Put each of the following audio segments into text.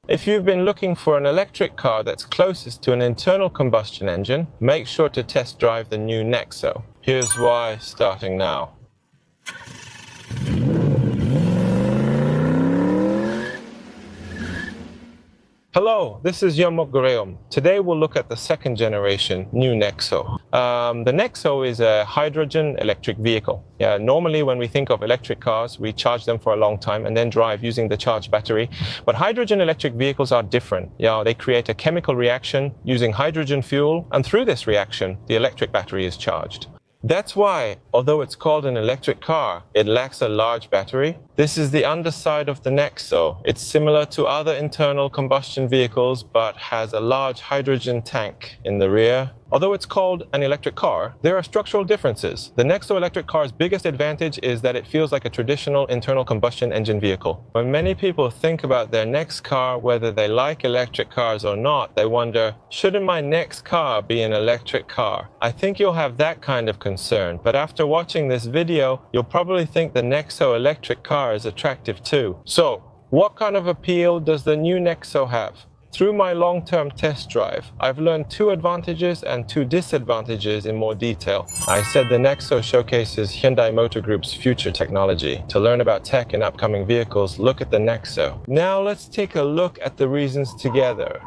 If you've been looking for an electric car that's closest to an internal combustion engine, make sure to test drive the new Nexo. Here's why, starting now. Hello, this is Yomok Gureum. Today we'll look at the second generation new Nexo. The Nexo is a hydrogen electric vehicle. Normally when we think of electric cars, we charge them for a long time and then drive using the charged battery. But hydrogen electric vehicles are different. They create a chemical reaction using hydrogen fuel, and through this reaction, the electric battery is charged. That's why, although it's called an electric car, it lacks a large battery. This is the underside of the Nexo. It's similar to other internal combustion vehicles, but has a large hydrogen tank in the rear. Although it's called an electric car, there are structural differences. The Nexo electric car's biggest advantage is that it feels like a traditional internal combustion engine vehicle. When many people think about their next car, whether they like electric cars or not, they wonder, shouldn't my next car be an electric car? I think you'll have that kind of concern, but after watching this video, you'll probably think the Nexo electric car is attractive too. So, what kind of appeal does the new Nexo have? Through my long-term test drive, I've learned 2 advantages and 2 disadvantages in more detail. I said the Nexo showcases Hyundai Motor Group's future technology. To learn about tech in upcoming vehicles, look at the Nexo. Now let's take a look at the reasons together.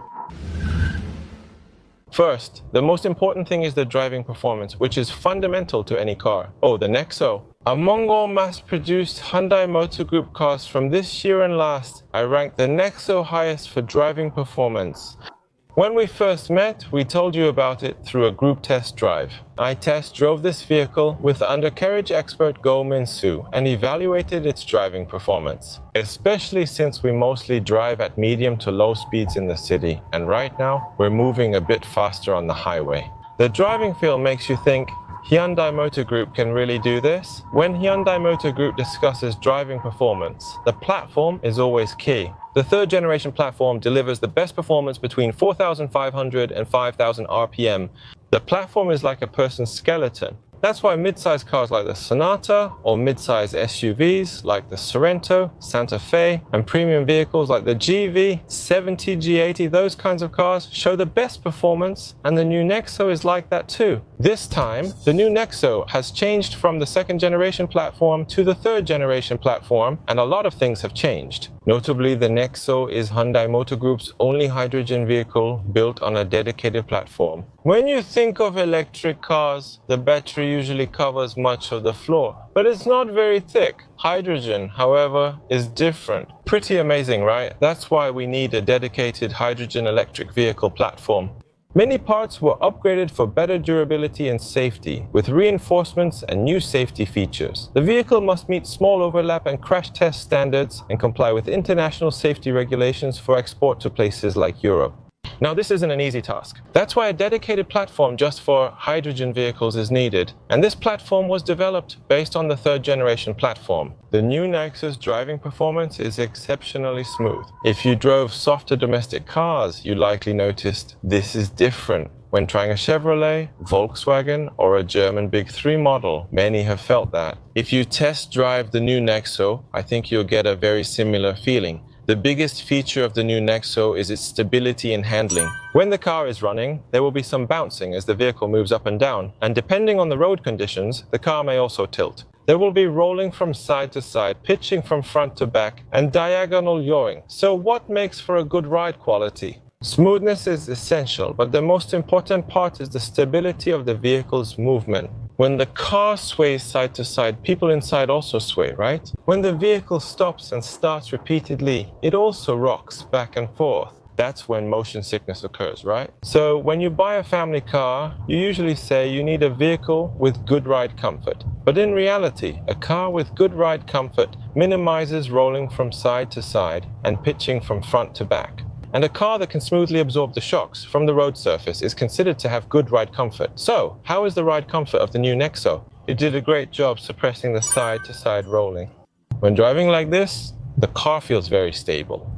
First, the most important thing is the driving performance, which is fundamental to any car. Oh, the Nexo. Among all mass-produced Hyundai Motor Group cars from this year and last, I ranked the Nexo highest for driving performance. When we first met, we told you about it through a group test drive. I test drove this vehicle with undercarriage expert Go Min-soo and evaluated its driving performance, especially since we mostly drive at medium to low speeds in the city, and right now we're moving a bit faster on the highway. The driving feel makes you think, Hyundai Motor Group can really do this? When Hyundai Motor Group discusses driving performance, the platform is always key. The third generation platform delivers the best performance between 4,500 and 5,000 RPM. The platform is like a person's skeleton. That's why mid-size cars like the Sonata or mid-size SUVs like the Sorento, Santa Fe, and premium vehicles like the GV, 70, G80, those kinds of cars show the best performance, and the new Nexo is like that too. This time, the new Nexo has changed from the second generation platform to the third generation platform, and a lot of things have changed. Notably, the Nexo is Hyundai Motor Group's only hydrogen vehicle built on a dedicated platform. When you think of electric cars, the battery usually covers much of the floor, but it's not very thick. Hydrogen, however, is different. Pretty amazing, right? That's why we need a dedicated hydrogen electric vehicle platform. Many parts were upgraded for better durability and safety, with reinforcements and new safety features. The vehicle must meet small overlap and crash test standards and comply with international safety regulations for export to places like Europe. Now, this isn't an easy task. That's why a dedicated platform just for hydrogen vehicles is needed. And this platform was developed based on the third generation platform. The new Nexo's driving performance is exceptionally smooth. If you drove softer domestic cars, you likely noticed this is different. When trying a Chevrolet, Volkswagen, or a German Big 3 model, many have felt that. If you test drive the new Nexo, I think you'll get a very similar feeling. The biggest feature of the new Nexo is its stability and handling. When the car is running, there will be some bouncing as the vehicle moves up and down, and depending on the road conditions, the car may also tilt. There will be rolling from side to side, pitching from front to back, and diagonal yawing. So what makes for a good ride quality? Smoothness is essential, but the most important part is the stability of the vehicle's movement. When the car sways side to side, people inside also sway, right? When the vehicle stops and starts repeatedly, it also rocks back and forth. That's when motion sickness occurs, right? So when you buy a family car, you usually say you need a vehicle with good ride comfort. But in reality, a car with good ride comfort minimizes rolling from side to side and pitching from front to back. And a car that can smoothly absorb the shocks from the road surface is considered to have good ride comfort. So, how is the ride comfort of the new Nexo? It did a great job suppressing the side-to-side rolling. When driving like this, the car feels very stable.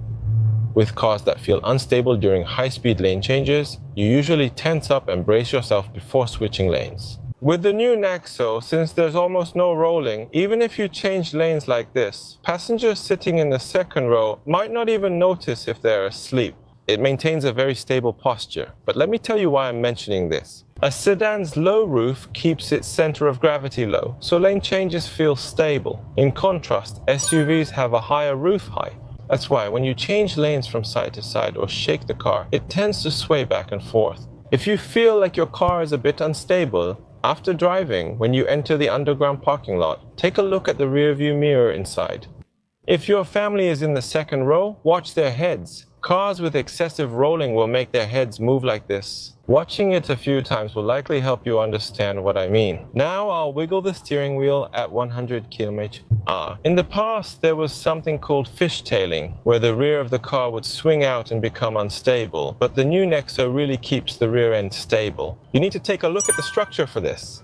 With cars that feel unstable during high-speed lane changes, you usually tense up and brace yourself before switching lanes. With the new Nexo, since there's almost no rolling, even if you change lanes like this, passengers sitting in the second row might not even notice if they're asleep. It maintains a very stable posture. But let me tell you why I'm mentioning this. A sedan's low roof keeps its center of gravity low, so lane changes feel stable. In contrast, SUVs have a higher roof height. That's why when you change lanes from side to side or shake the car, it tends to sway back and forth. If you feel like your car is a bit unstable, after driving, when you enter the underground parking lot, take a look at the rearview mirror inside. If your family is in the second row, watch their heads. Cars with excessive rolling will make their heads move like this. Watching it a few times will likely help you understand what I mean. Now I'll wiggle the steering wheel at 100 km/h. In the past, there was something called fishtailing, where the rear of the car would swing out and become unstable, but the new Nexo really keeps the rear end stable. You need to take a look at the structure for this.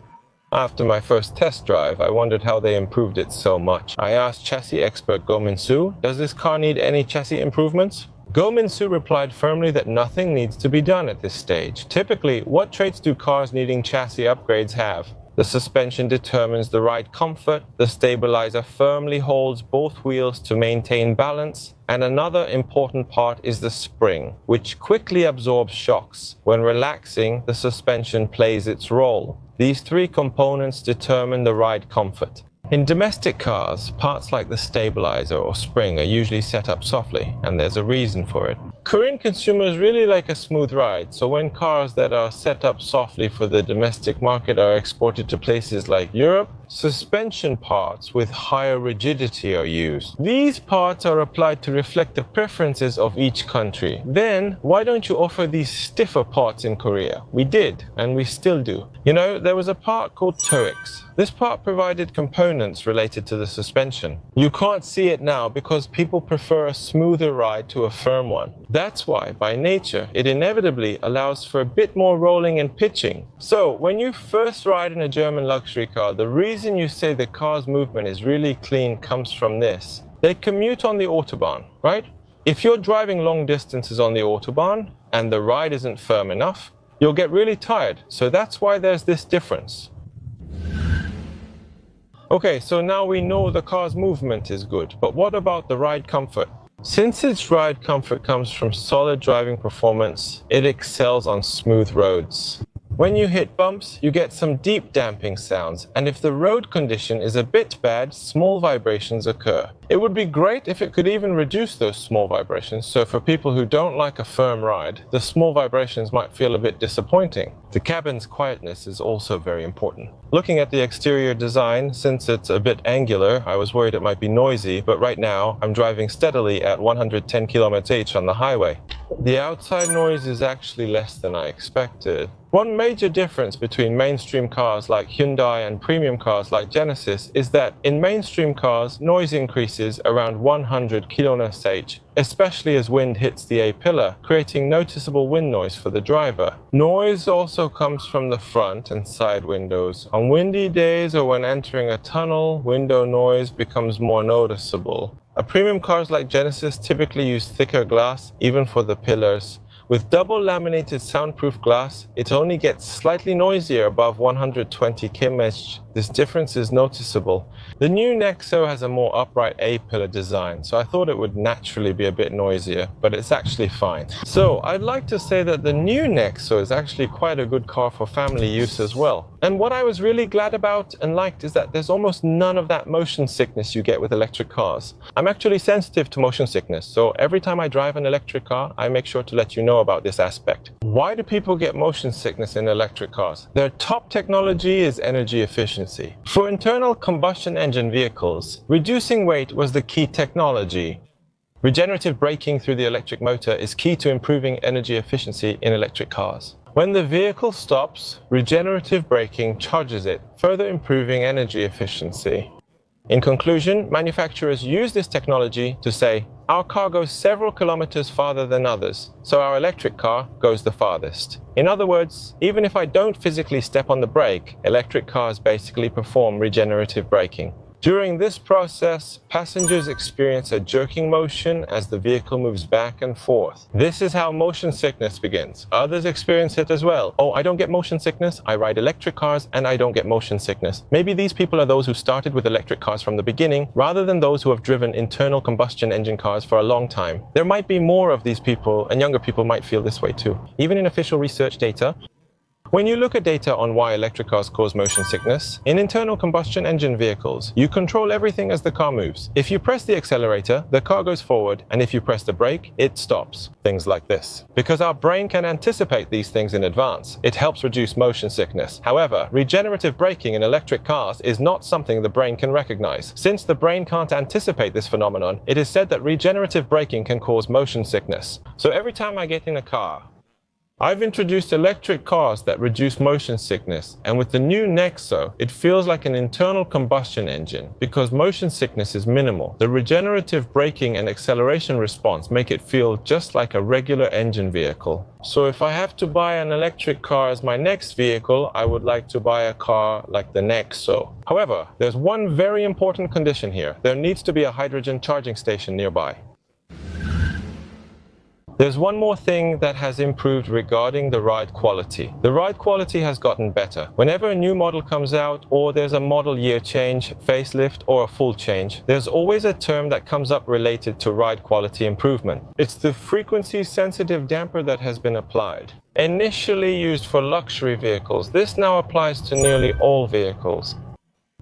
After my first test drive, I wondered how they improved it so much. I asked chassis expert Go Min-soo, does this car need any chassis improvements? Go Min-soo replied firmly that nothing needs to be done at this stage. Typically, what traits do cars needing chassis upgrades have? The suspension determines the ride comfort, the stabilizer firmly holds both wheels to maintain balance, and another important part is the spring, which quickly absorbs shocks. When relaxing, the suspension plays its role. These three components determine the ride comfort. In domestic cars, parts like the stabilizer or spring are usually set up softly, and there's a reason for it. Korean consumers really like a smooth ride, so when cars that are set up softly for the domestic market are exported to places like Europe, suspension parts with higher rigidity are used. These parts are applied to reflect the preferences of each country. Then, why don't you offer these stiffer parts in Korea? We did, and we still do. You know, there was a part called TOEX. This part provided components related to the suspension. You can't see it now because people prefer a smoother ride to a firm one. That's why, by nature, it inevitably allows for a bit more rolling and pitching. So, when you first ride in a German luxury car, the reason you say the car's movement is really clean comes from this. They commute on the Autobahn, right? If you're driving long distances on the Autobahn and the ride isn't firm enough, you'll get really tired. So that's why there's this difference. Okay, so now we know the car's movement is good, but what about the ride comfort? Since its ride comfort comes from solid driving performance, it excels on smooth roads. When you hit bumps, you get some deep damping sounds, and if the road condition is a bit bad, small vibrations occur. It would be great if it could even reduce those small vibrations, so for people who don't like a firm ride, the small vibrations might feel a bit disappointing. The cabin's quietness is also very important. Looking at the exterior design, since it's a bit angular, I was worried it might be noisy, but right now I'm driving steadily at 110 km/h on the highway. The outside noise is actually less than I expected. One major difference between mainstream cars like Hyundai and premium cars like Genesis is that in mainstream cars, noise increases around 100 kN/h, especially as wind hits the A-pillar, creating noticeable wind noise for the driver. Noise also comes from the front and side windows. On windy days or when entering a tunnel, window noise becomes more noticeable. Premium cars like Genesis typically use thicker glass, even for the pillars. With double laminated soundproof glass, it only gets slightly noisier above 120 km/h. This difference is noticeable. The new Nexo has a more upright A-pillar design, so I thought it would naturally be a bit noisier, but it's actually fine. So I'd like to say that the new Nexo is actually quite a good car for family use as well. And what I was really glad about and liked is that there's almost none of that motion sickness you get with electric cars. I'm actually sensitive to motion sickness, so every time I drive an electric car, I make sure to let you know about this aspect. Why do people get motion sickness in electric cars? Their top technology is energy efficiency. For internal combustion engine vehicles, reducing weight was the key technology. Regenerative braking through the electric motor is key to improving energy efficiency in electric cars. When the vehicle stops, regenerative braking charges it, further improving energy efficiency. In conclusion, manufacturers use this technology to say, our car goes several kilometers farther than others, so our electric car goes the farthest. In other words, even if I don't physically step on the brake, electric cars basically perform regenerative braking. During this process, passengers experience a jerking motion as the vehicle moves back and forth. This is how motion sickness begins. Others experience it as well. Oh, I don't get motion sickness. I ride electric cars and I don't get motion sickness. Maybe these people are those who started with electric cars from the beginning, rather than those who have driven internal combustion engine cars for a long time. There might be more of these people, and younger people might feel this way too. Even in official research data, when you look at data on why electric cars cause motion sickness, in internal combustion engine vehicles, you control everything as the car moves. If you press the accelerator, the car goes forward, and if you press the brake, it stops. Things like this. Because our brain can anticipate these things in advance, it helps reduce motion sickness. However, regenerative braking in electric cars is not something the brain can recognize. Since the brain can't anticipate this phenomenon, it is said that regenerative braking can cause motion sickness. So every time I get in a car, I've introduced electric cars that reduce motion sickness, and with the new Nexo, it feels like an internal combustion engine because motion sickness is minimal. The regenerative braking and acceleration response make it feel just like a regular engine vehicle. So if I have to buy an electric car as my next vehicle, I would like to buy a car like the Nexo. However, there's one very important condition here. There needs to be a hydrogen charging station nearby. There's one more thing that has improved regarding the ride quality. The ride quality has gotten better. Whenever a new model comes out, or there's a model year change, facelift, or a full change, there's always a term that comes up related to ride quality improvement. It's the frequency-sensitive damper that has been applied. Initially used for luxury vehicles, this now applies to nearly all vehicles.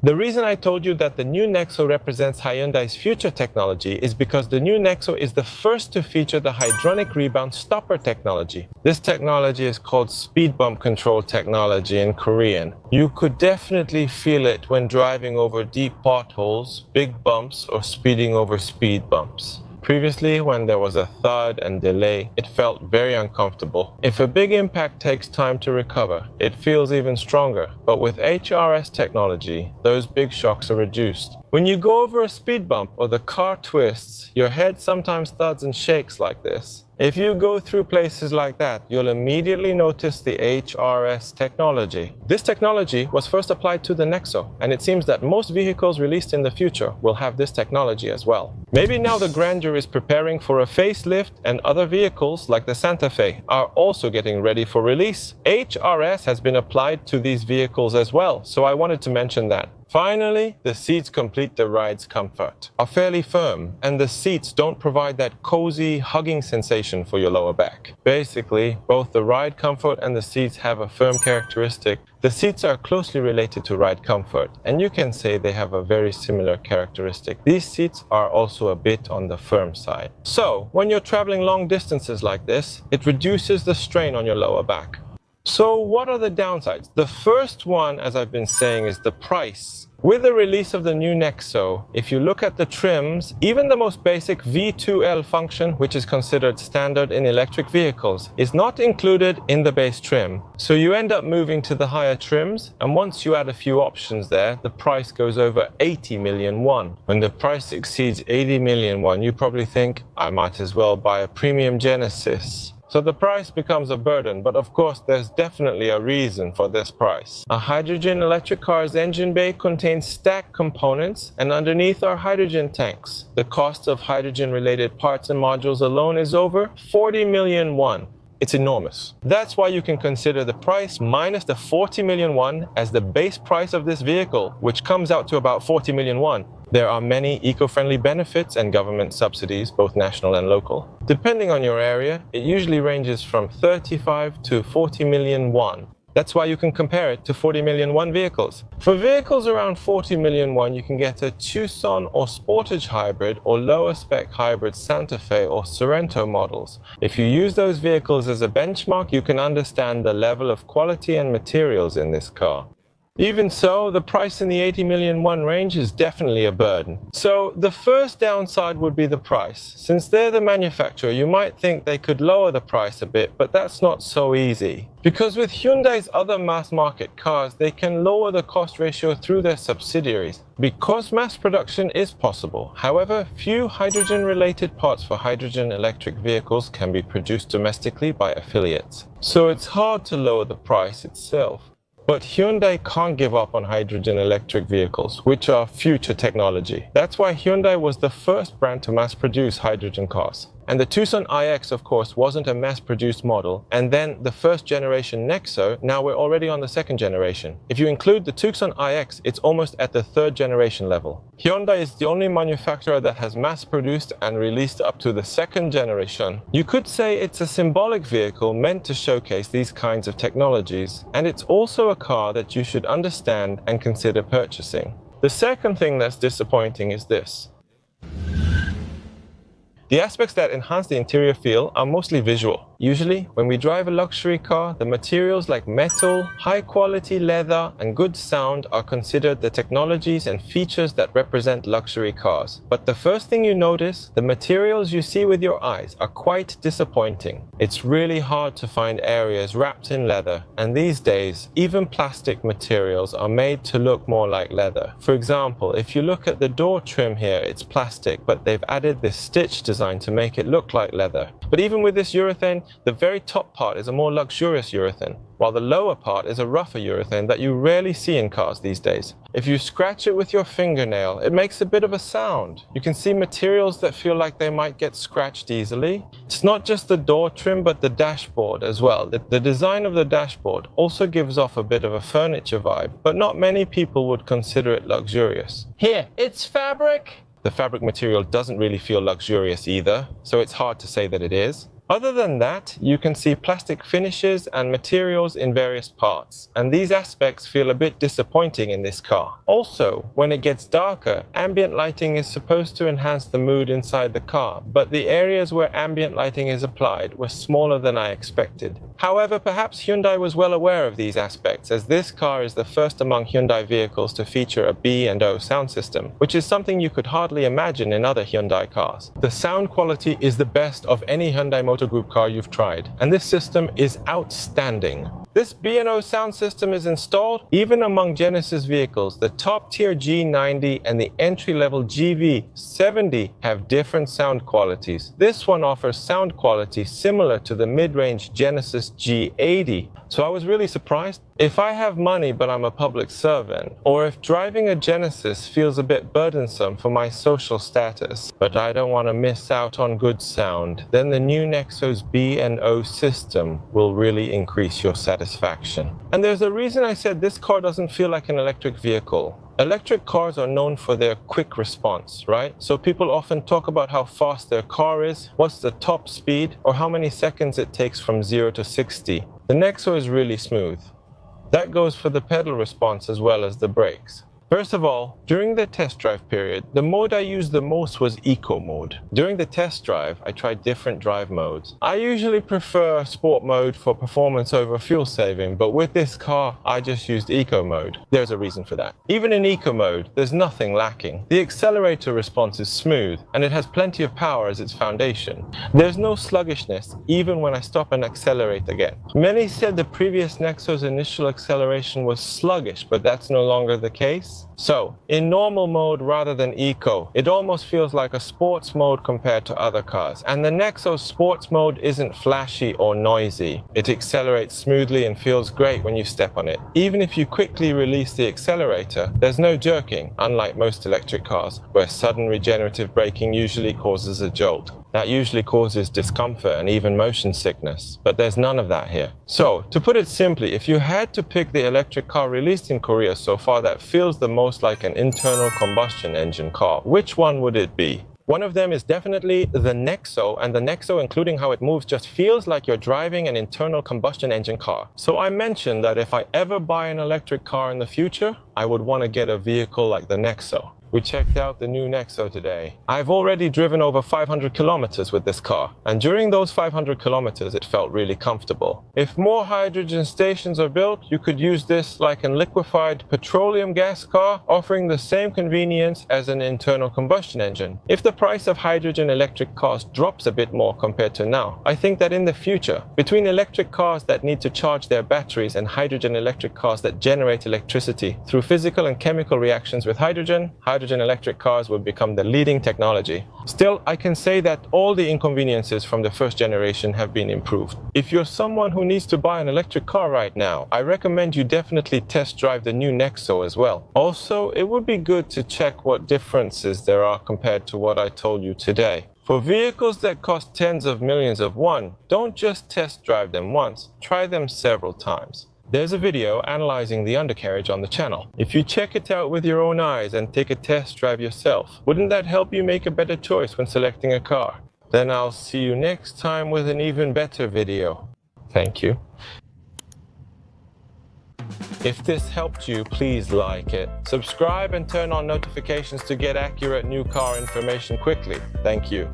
The reason I told you that the new Nexo represents Hyundai's future technology is because the new Nexo is the first to feature the hydronic rebound stopper technology. This technology is called speed bump control technology in Korean. You could definitely feel it when driving over deep potholes, big bumps, or speeding over speed bumps. Previously, when there was a thud and delay, it felt very uncomfortable. If a big impact takes time to recover, it feels even stronger. But with HRS technology, those big shocks are reduced. When you go over a speed bump or the car twists, your head sometimes thuds and shakes like this. If you go through places like that, you'll immediately notice the HRS technology. This technology was first applied to the Nexo, and it seems that most vehicles released in the future will have this technology as well. Maybe now the Grandeur is preparing for a facelift, and other vehicles like the Santa Fe are also getting ready for release. HRS has been applied to these vehicles as well, so I wanted to mention that. Finally, the seats complete the ride's comfort, are fairly firm, and the seats don't provide that cozy, hugging sensation for your lower back. Basically, both the ride comfort and the seats have a firm characteristic. The seats are closely related to ride comfort, and you can say they have a very similar characteristic. These seats are also a bit on the firm side. So, when you're traveling long distances like this, it reduces the strain on your lower back. So what are the downsides? The first one, as I've been saying, is the price. With the release of the new Nexo, if you look at the trims, even the most basic V2L function, which is considered standard in electric vehicles, is not included in the base trim. So you end up moving to the higher trims, and once you add a few options there, the price goes over 80 million won. When the price exceeds 80 million won, you probably think, I might as well buy a premium Genesis. So the price becomes a burden, but of course there's definitely a reason for this price. A hydrogen electric car's engine bay contains stacked components, and underneath are hydrogen tanks. The cost of hydrogen-related parts and modules alone is over 40 million won. It's enormous. That's why you can consider the price minus the 40 million won as the base price of this vehicle, which comes out to about 40 million won. There are many eco-friendly benefits and government subsidies, both national and local. Depending on your area, it usually ranges from 35 to 40 million won. That's why you can compare it to 40 million won vehicles. For vehicles around 40 million won, you can get a Tucson or Sportage hybrid or lower spec hybrid Santa Fe or Sorento models. If you use those vehicles as a benchmark, you can understand the level of quality and materials in this car. Even so, the price in the 80 million won range is definitely a burden. So the first downside would be the price. Since they're the manufacturer, you might think they could lower the price a bit, but that's not so easy. Because with Hyundai's other mass market cars, they can lower the cost ratio through their subsidiaries. Because mass production is possible. However, few hydrogen-related parts for hydrogen electric vehicles can be produced domestically by affiliates. So it's hard to lower the price itself. But Hyundai can't give up on hydrogen electric vehicles, which are future technology. That's why Hyundai was the first brand to mass produce hydrogen cars. And the Tucson iX, of course, wasn't a mass-produced model. And then the first generation Nexo, now we're already on the second generation. If you include the Tucson iX, it's almost at the third generation level. Hyundai is the only manufacturer that has mass-produced and released up to the second generation. You could say it's a symbolic vehicle meant to showcase these kinds of technologies. And it's also a car that you should understand and consider purchasing. The second thing that's disappointing is this. The aspects that enhance the interior feel are mostly visual. Usually, when we drive a luxury car, the materials like metal, high-quality leather, and good sound are considered the technologies and features that represent luxury cars. But the first thing you notice, the materials you see with your eyes are quite disappointing. It's really hard to find areas wrapped in leather, and these days, even plastic materials are made to look more like leather. For example, if you look at the door trim here, it's plastic, but they've added this stitch design to make it look like leather. But even with this urethane, the very top part is a more luxurious urethane, while the lower part is a rougher urethane that you rarely see in cars these days. If you scratch it with your fingernail, it makes a bit of a sound. You can see materials that feel like they might get scratched easily. It's not just the door trim, but the dashboard as well. The design of the dashboard also gives off a bit of a furniture vibe, but not many people would consider it luxurious. Here, it's fabric. The fabric material doesn't really feel luxurious either, so it's hard to say that it is. Other than that, you can see plastic finishes and materials in various parts, and these aspects feel a bit disappointing in this car. Also, when it gets darker, ambient lighting is supposed to enhance the mood inside the car, but the areas where ambient lighting is applied were smaller than I expected. However, perhaps Hyundai was well aware of these aspects, as this car is the first among Hyundai vehicles to feature a B&O sound system, which is something you could hardly imagine in other Hyundai cars. The sound quality is the best of any Hyundai Motor Group car you've tried, and this system is outstanding. This B&O sound system is installed even among Genesis vehicles. The top-tier G90 and the entry-level GV70 have different sound qualities. This one offers sound quality similar to the mid-range Genesis G80. So I was really surprised. If I have money but I'm a public servant, or if driving a Genesis feels a bit burdensome for my social status, but I don't want to miss out on good sound, then the new Nexo's B&O system will really increase your satisfaction. And there's a reason I said this car doesn't feel like an electric vehicle. Electric cars are known for their quick response, right? So people often talk about how fast their car is, what's the top speed, or how many seconds it takes from 0 to 60. The Nexo is really smooth. That goes for the pedal response as well as the brakes. First of all, during the test drive period, the mode I used the most was Eco mode. During the test drive, I tried different drive modes. I usually prefer Sport mode for performance over fuel saving, but with this car, I just used Eco mode. There's a reason for that. Even in Eco mode, there's nothing lacking. The accelerator response is smooth, and it has plenty of power as its foundation. There's no sluggishness, even when I stop and accelerate again. Many said the previous Nexo's initial acceleration was sluggish, but that's no longer the case. So, in normal mode rather than Eco, it almost feels like a sports mode compared to other cars. And the Nexo sports mode isn't flashy or noisy. It accelerates smoothly and feels great when you step on it. Even if you quickly release the accelerator, there's no jerking, unlike most electric cars, where sudden regenerative braking usually causes a jolt. That usually causes discomfort and even motion sickness, but there's none of that here. So, to put it simply, if you had to pick the electric car released in Korea so far that feels the most like an internal combustion engine car, which one would it be? One of them is definitely the Nexo, and the Nexo, including how it moves, just feels like you're driving an internal combustion engine car. So I mentioned that if I ever buy an electric car in the future, I would want to get a vehicle like the Nexo. We checked out the new Nexo today. I've already driven over 500 kilometers with this car, and during those 500 kilometers it felt really comfortable. If more hydrogen stations are built, you could use this like a liquefied petroleum gas car, offering the same convenience as an internal combustion engine. If the price of hydrogen electric cars drops a bit more compared to now, I think that in the future, between electric cars that need to charge their batteries and hydrogen electric cars that generate electricity through physical and chemical reactions with hydrogen hydrogen electric cars would become the leading technology. Still, I can say that all the inconveniences from the first generation have been improved. If you're someone who needs to buy an electric car right now, I recommend you definitely test drive the new Nexo as well. Also, it would be good to check what differences there are compared to what I told you today. For vehicles that cost tens of millions of won, don't just test drive them once, try them several times. There's a video analyzing the undercarriage on the channel. If you check it out with your own eyes and take a test drive yourself, wouldn't that help you make a better choice when selecting a car? Then I'll see you next time with an even better video. Thank you. If this helped you, please like it. Subscribe and turn on notifications to get accurate new car information quickly. Thank you.